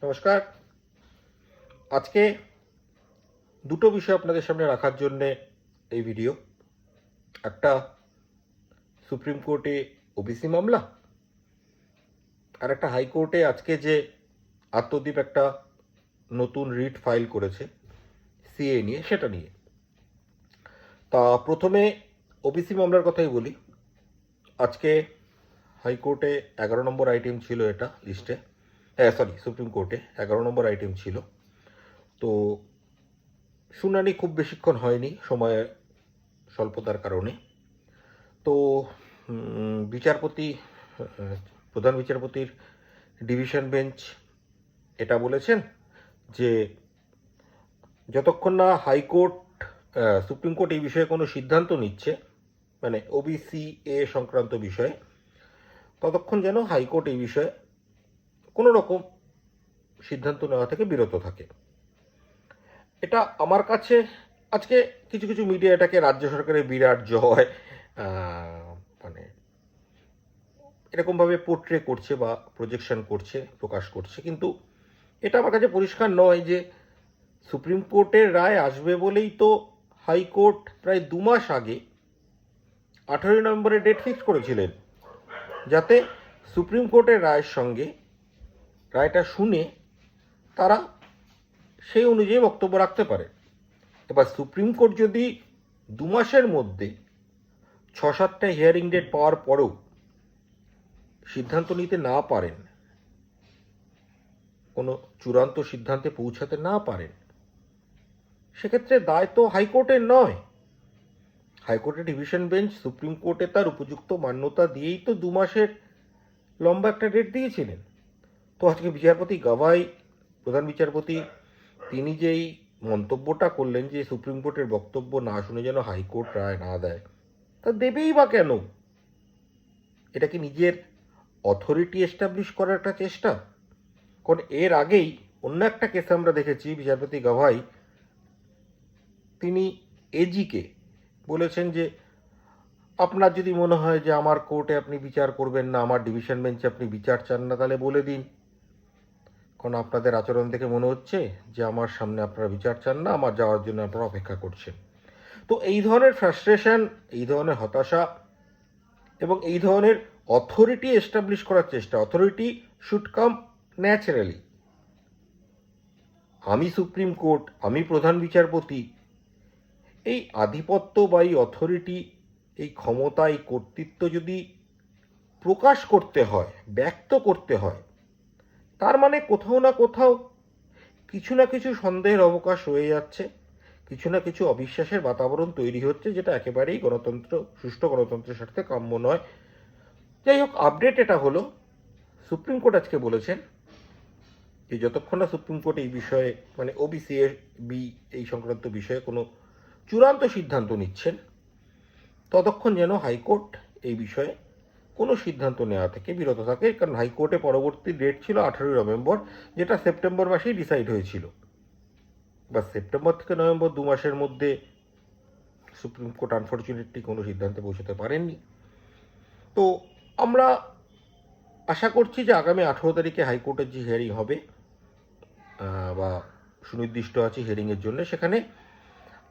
নমস্কার। আজকে দুটো বিষয় আপনাদের সামনে রাখার জন্যে এই ভিডিও। একটা সুপ্রিম কোর্টে ওবিসি মামলা, আর একটা হাইকোর্টে আজকে যে আত্মদ্বীপ একটা নতুন রিট ফাইল করেছে সিএ নিয়ে, সেটা নিয়ে। তা প্রথমে ওবিসি মামলার কথাই বলি। আজকে হাইকোর্টে 11 নম্বর আইটেম ছিল এটা লিস্টে, সুপ্রিম কোর্টে 11 নম্বর আইটেম ছিল। তো শুনানি খুব বেশিক্ষণ হয়নি, সময় স্বল্পতার কারণে। তো বিচারপতি, প্রধান বিচারপতির ডিভিশন বেঞ্চ এটা বলেছেন যে যতক্ষণ না হাইকোর্ট, সুপ্রিম কোর্ট এই বিষয়ে কোনো সিদ্ধান্ত নিচ্ছে, মানে ওবিসি এ সংক্রান্ত বিষয়ে, ততক্ষণ যেন হাইকোর্ট এই বিষয়ে কোনো রকম সিদ্ধান্ত নেওয়া থেকে বিরত থাকে। এটা আমার কাছে আজকে কিছু কিছু মিডিয়া এটাকে রাজ্য সরকারের বিরাট জয় মানে এরকমভাবে পোর্ট্রে করছে বা প্রজেকশন করছে, প্রকাশ করছে, কিন্তু এটা আমার কাছে পরিষ্কার নয় যে সুপ্রিম কোর্টের রায় আসবে বলেই তো হাইকোর্ট প্রায় 2 মাস আগে 18 নভেম্বরে ডেট ফিক্স করেছিলেন, যাতে সুপ্রিম কোর্টের রায়ের সঙ্গে রায়টা শুনে তারা সেই অনুযায়ী বক্তব্য রাখতে পারে। এবার সুপ্রিম কোর্ট যদি 2 মাসের মধ্যে 6-7টা হিয়ারিং ডেট পাওয়ার পরেও সিদ্ধান্ত নিতে না পারেন, কোনো চূড়ান্ত সিদ্ধান্তে পৌঁছাতে না পারেন, সেক্ষেত্রে দায় তো হাইকোর্টের নয়। হাইকোর্টের ডিভিশন বেঞ্চ সুপ্রিম কোর্টে তার উপযুক্ত মান্যতা দিয়েই তো 2 মাসের লম্বা একটা ডেট দিয়েছিলেন। তো আজকে বিচারপতি গাভাই, প্রধান বিচারপতি, তিনি যেই মন্তব্যটা করলেন যে সুপ্রিম কোর্টের বক্তব্য না শুনে যেন হাইকোর্ট রায় না দেয়, তা দেবেই বা কেন? এটা কি নিজের অথরিটি এস্টাবলিশ করার একটা চেষ্টা? কারণ এর আগেই অন্য একটা কেসে আমরা দেখেছি বিচারপতি গাভাই তিনি এজিকে বলেছেন যে আপনার যদি মনে হয় যে আমার কোর্টে আপনি বিচার করবেন না, আমার ডিভিশন বেঞ্চে আপনি বিচার চান না, তাহলে বলে দিন। কারণ আপনাদের আচরণ থেকে মনে হচ্ছে যে আমার সামনে আপনারা বিচার চান না, আমার যাওয়ার জন্য আপনারা অপেক্ষা করছেন। তো এই ধরনের ফ্রাস্ট্রেশন, এই ধরনের হতাশা এবং এই ধরনের অথরিটি এস্টাবলিশ করার চেষ্টা, অথরিটি শুড কাম ন্যাচারালি। আমি সুপ্রিম কোর্ট, আমি প্রধান বিচারপতি, এই আধিপত্য বা এই অথরিটি, এই ক্ষমতা, এই কর্তৃত্ব যদি প্রকাশ করতে হয়, ব্যক্ত করতে হয়, তার মানে কোথাও না কোথাও কিছু না কিছু সন্দেহের অবকাশ রয়ে যাচ্ছে, কিছু না কিছু অবিশ্বাসের বাতাবরণ তৈরি হচ্ছে, যেটা একেবারেই গণতন্ত্র, সুষ্ঠু গণতন্ত্রের স্বার্থে কাম্য নয়। যাই হোক, আপডেট এটা হলো, সুপ্রিম কোর্ট আজকে বলেছেন যে যতক্ষণ না সুপ্রিম কোর্ট এই বিষয়ে, মানে ওবিসি এর বি এই সংক্রান্ত বিষয়ে কোনো চূড়ান্ত সিদ্ধান্ত নিচ্ছেন, ততক্ষণ যেন হাইকোর্ট এই বিষয়ে কোনো সিদ্ধান্ত নেওয়া থেকে বিরত থাকে। কারণ হাইকোর্টে পরবর্তী ডেট ছিল 18 নভেম্বর, যেটা সেপ্টেম্বর মাসেই ডিসাইড হয়েছিল। বা সেপ্টেম্বর থেকে নভেম্বর 2 মাসের মধ্যে সুপ্রিম কোর্ট আনফর্চুনেটলি কোনো সিদ্ধান্তে পৌঁছতে পারেননি। তো আমরা আশা করছি যে আগামী 18 তারিখে হাইকোর্টের যে হিয়ারিং হবে বা সুনির্দিষ্ট আছে হিয়ারিংয়ের জন্য, সেখানে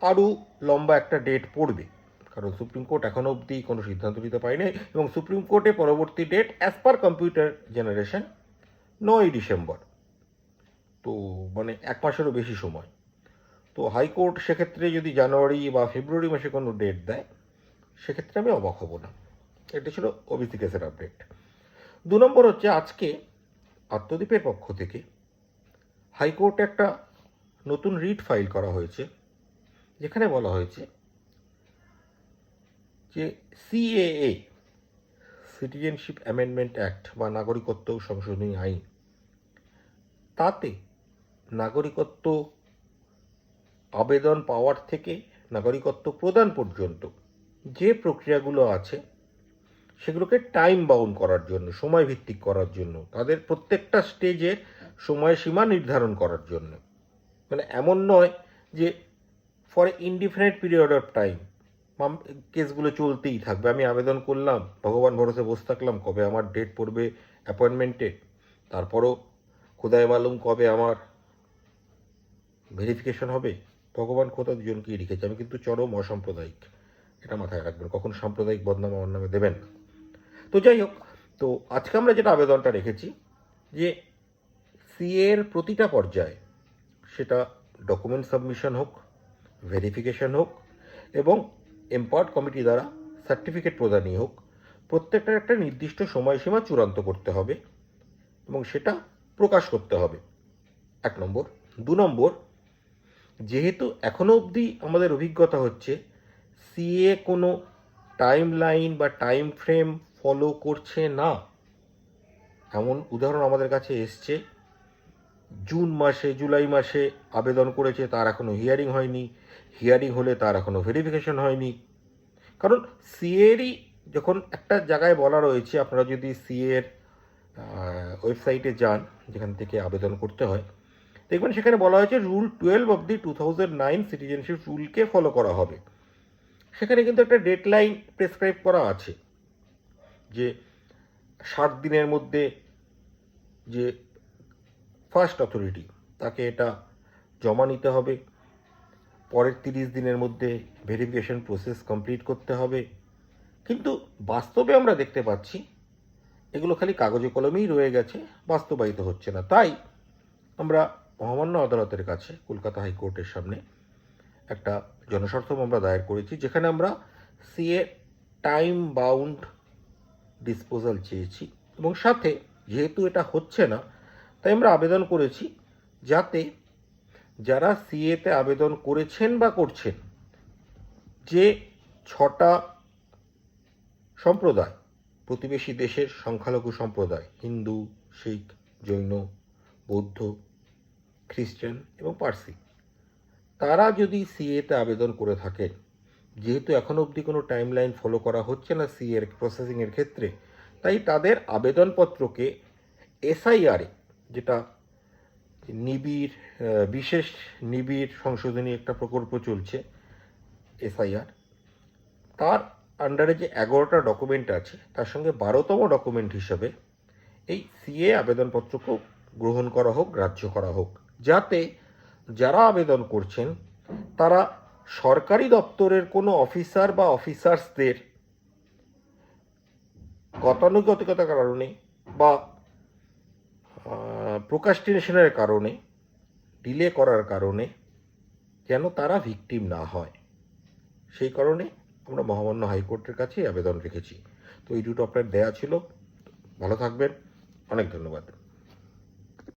আরও লম্বা একটা ডেট পড়বে। কারণ সুপ্রিম কোর্ট এখনও অবধি কোনো সিদ্ধান্ত নিতে পারেনি, এবং সুপ্রিম কোর্টে পরবর্তী date as per computer generation 9 December. তো মানে 1 মাসেরও বেশি সময়। তো হাইকোর্ট সেক্ষেত্রে যদি জানুয়ারি বা ফেব্রুয়ারি মাসে কোনো ডেট দেয়, সেক্ষেত্রে আমি অবাক হব না। এটা ছিল ওবিসি কেসের আপডেট। 2 নম্বর হচ্ছে, আজকে আত্মদ্বীপের পক্ষ থেকে হাইকোর্টে একটা নতুন রিট ফাইল করা হয়েছে, যেখানে বলা হয়েছে যে সিএএ, সিটিজেনশিপ অ্যামেন্ডমেন্ট অ্যাক্ট বা নাগরিকত্ব সংশোধনী আইন, তাতে নাগরিকত্ব আবেদন পাওয়ার থেকে নাগরিকত্ব প্রদান পর্যন্ত যে প্রক্রিয়াগুলো আছে, সেগুলোকে টাইম বাউন্ড করার জন্য, সময় ভিত্তিক করার জন্য, তাদের প্রত্যেকটা স্টেজে সময়সীমা নির্ধারণ করার জন্য। মানে এমন নয় যে for indefinite period of time কেসগুলো চলতেই থাকবে। আমি আবেদন করলাম, ভগবান ভরসে বসে থাকলাম কবে আমার ডেট পড়বে অ্যাপয়েন্টমেন্টে, তারপরও খোদায় মালুম কবে আমার ভেরিফিকেশন হবে, ভগবান খোদা দুজনকেই লিখেছে। আমি কিন্তু চরম অসাম্প্রদায়িক, এটা মাথায় রাখবেন, কখনো সাম্প্রদায়িক বদনাম আমার নামে দেবেন না। তো যাই হোক, তো আজকে আমরা যেটা আবেদনটা রেখেছি যে সিএর প্রতিটা পর্যায়ে, সেটা ডকুমেন্ট সাবমিশন হোক, ভেরিফিকেশন হোক এবং এম্পাওয়ার্ড কমিটি দ্বারা সার্টিফিকেট প্রদানই হোক, প্রত্যেকটার একটা নির্দিষ্ট সময়সীমা চূড়ান্ত করতে হবে এবং সেটা প্রকাশ করতে হবে, 1 নম্বর। 2 নম্বর, যেহেতু এখনও অবধি আমাদের অভিজ্ঞতা হচ্ছে সিএ কোনো টাইম লাইন বা টাইম ফ্রেম ফলো করছে না, এমন উদাহরণ আমাদের কাছে এসছে। জুন মাসে, জুলাই মাসে আবেদন করেছে, তার এখনও হিয়ারিং হয়নি, হিয়ারিং হলে তার এখনও ভেরিফিকেশন হয়নি। কারণ সিএরই যখন একটা জায়গায় বলা রয়েছে, আপনারা যদি সিএর ওয়েবসাইটে যান যেখান থেকে আবেদন করতে হয়, দেখবেন সেখানে বলা হয়েছে রুল 12 অফ দি 2009 সিটিজেনশিপ রুলকে ফলো করা হবে। সেখানে কিন্তু একটা ডেডলাইন প্রেসক্রাইব করা আছে যে 60 দিনের মধ্যে যে ফার্স্ট অথরিটি তাকে এটা জমা নিতে হবে, পরের 30 দিনের মধ্যে ভেরিফিকেশন প্রসেস কমপ্লিট করতে হবে। কিন্তু বাস্তবে আমরা দেখতে পাচ্ছি এগুলো খালি কাগজে কলমেই রয়ে গেছে, বাস্তবায়িত হচ্ছে না। তাই আমরা মহামান্য আদালতের কাছে, কলকাতা হাইকোর্টের সামনে একটা জনস্বার্থ মামলা দায়ের করেছি, যেখানে আমরা সিএ টাইম বাউন্ড ডিসপোজাল চেয়েছি এবং সাথে যেহেতু এটা হচ্ছে না, তাই আমরা আবেদন করেছি যাতে যারা সিএতে আবেদন করেছেন বা করছেন, যে 6টা সম্প্রদায়, প্রতিবেশী দেশের সংখ্যালঘু সম্প্রদায়, হিন্দু, শিখ, জৈন, বৌদ্ধ, খ্রিস্টান এবং পার্সি, তারা যদি সিএতে আবেদন করে থাকেন, যেহেতু এখনও অবধি কোনো টাইম লাইন ফলো করা হচ্ছে না সিএর প্রসেসিংয়ের ক্ষেত্রে, তাই তাদের আবেদনপত্রকে এসআইআরে, যেটা নিবিড় বিশেষ নিবিড় সংশোধনী একটা প্রকল্প চলছে এসআইআর, তার আন্ডারে যে 11টা ডকুমেন্ট আছে তার সঙ্গে 12তম ডকুমেন্ট হিসাবে এই সিএ আবেদনপত্রকেও গ্রহণ করা হোক, গ্রাহ্য করা হোক, যাতে যারা আবেদন করছেন তারা সরকারি দপ্তরের কোনো অফিসার বা অফিসার্সদের গতানুগতিকতার কারণে বা প্রোক্রাস্টিনেশনের কারণে, ডিলে করার কারণে যেন তারা ভিকটিম না হয়, সেই কারণে আমরা মহামান্য হাইকোর্টের কাছে আবেদন রেখেছি। তো এই দুটো আপনার দেয়া ছিল। ভালো থাকবেন, অনেক ধন্যবাদ।